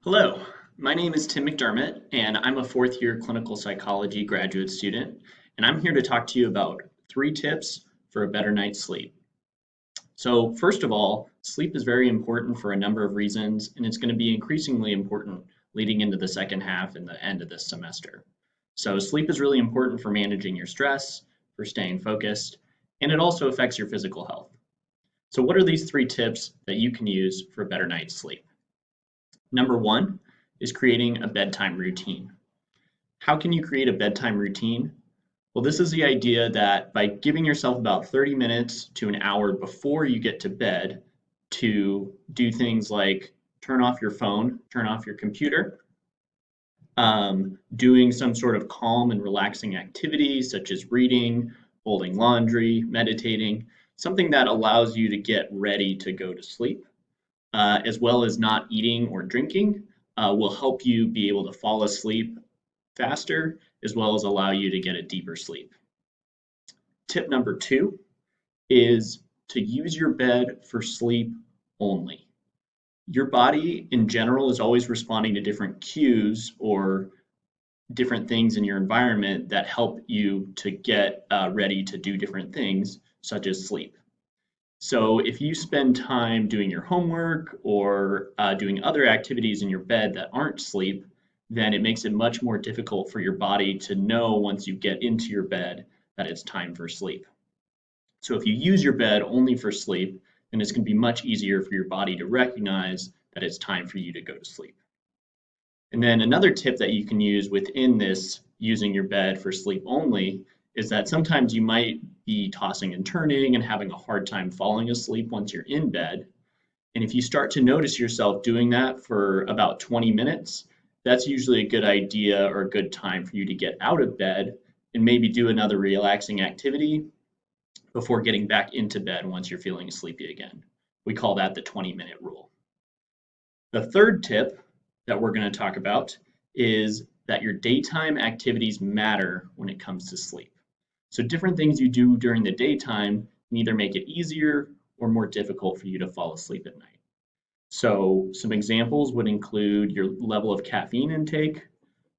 Hello, my name is Tim McDermott, and I'm a fourth year clinical psychology graduate student, and I'm here to talk to you about 3 tips for a better night's sleep. So, first of all, sleep is very important for a number of reasons, and it's going to be increasingly important leading into the second half and the end of this semester. So, sleep is really important for managing your stress, for staying focused, and it also affects your physical health. So, what are these 3 tips that you can use for a better night's sleep? Number 1 is creating a bedtime routine. How can you create a bedtime routine? Well, this is the idea that by giving yourself about 30 minutes to an hour before you get to bed to do things like turn off your phone, turn off your computer, doing some sort of calm and relaxing activity such as reading, folding laundry, meditating, something that allows you to get ready to go to sleep, as well as not eating or drinking, will help you be able to fall asleep faster, as well as allow you to get a deeper sleep. Tip number 2 is to use your bed for sleep only. Your body in general is always responding to different cues or different things in your environment that help you to get ready to do different things, such as sleep. So if you spend time doing your homework or doing other activities in your bed that aren't sleep, then it makes it much more difficult for your body to know once you get into your bed that it's time for sleep. So if you use your bed only for sleep, then it's going to be much easier for your body to recognize that it's time for you to go to sleep. And then another tip that you can use within this using your bed for sleep only is that sometimes you might be tossing and turning and having a hard time falling asleep once you're in bed. And if you start to notice yourself doing that for about 20 minutes, that's usually a good idea or a good time for you to get out of bed and maybe do another relaxing activity before getting back into bed once you're feeling sleepy again. We call that the 20-minute rule. The third tip that we're going to talk about is that your daytime activities matter when it comes to sleep. So different things you do during the daytime can either make it easier or more difficult for you to fall asleep at night. So some examples would include your level of caffeine intake.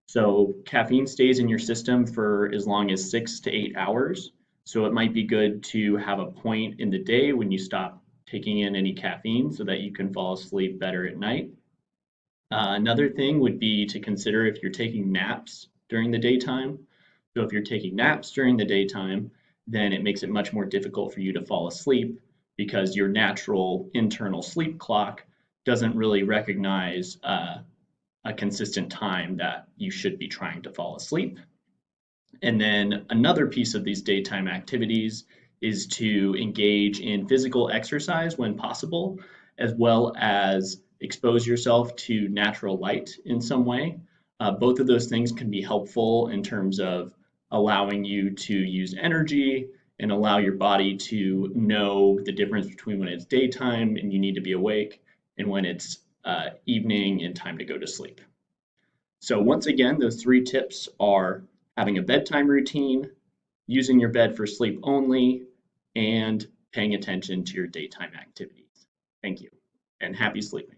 So caffeine stays in your system for as long as 6 to 8 hours. So it might be good to have a point in the day when you stop taking in any caffeine so that you can fall asleep better at night. Another thing would be to consider if you're taking naps during the daytime. So if you're taking naps during the daytime, then it makes it much more difficult for you to fall asleep because your natural internal sleep clock doesn't really recognize a consistent time that you should be trying to fall asleep. And then another piece of these daytime activities is to engage in physical exercise when possible, as well as expose yourself to natural light in some way. Both of those things can be helpful in terms of allowing you to use energy and allow your body to know the difference between when it's daytime and you need to be awake and when it's evening and time to go to sleep. So once again, those 3 tips are having a bedtime routine, using your bed for sleep only, and paying attention to your daytime activities. Thank you, and happy sleeping.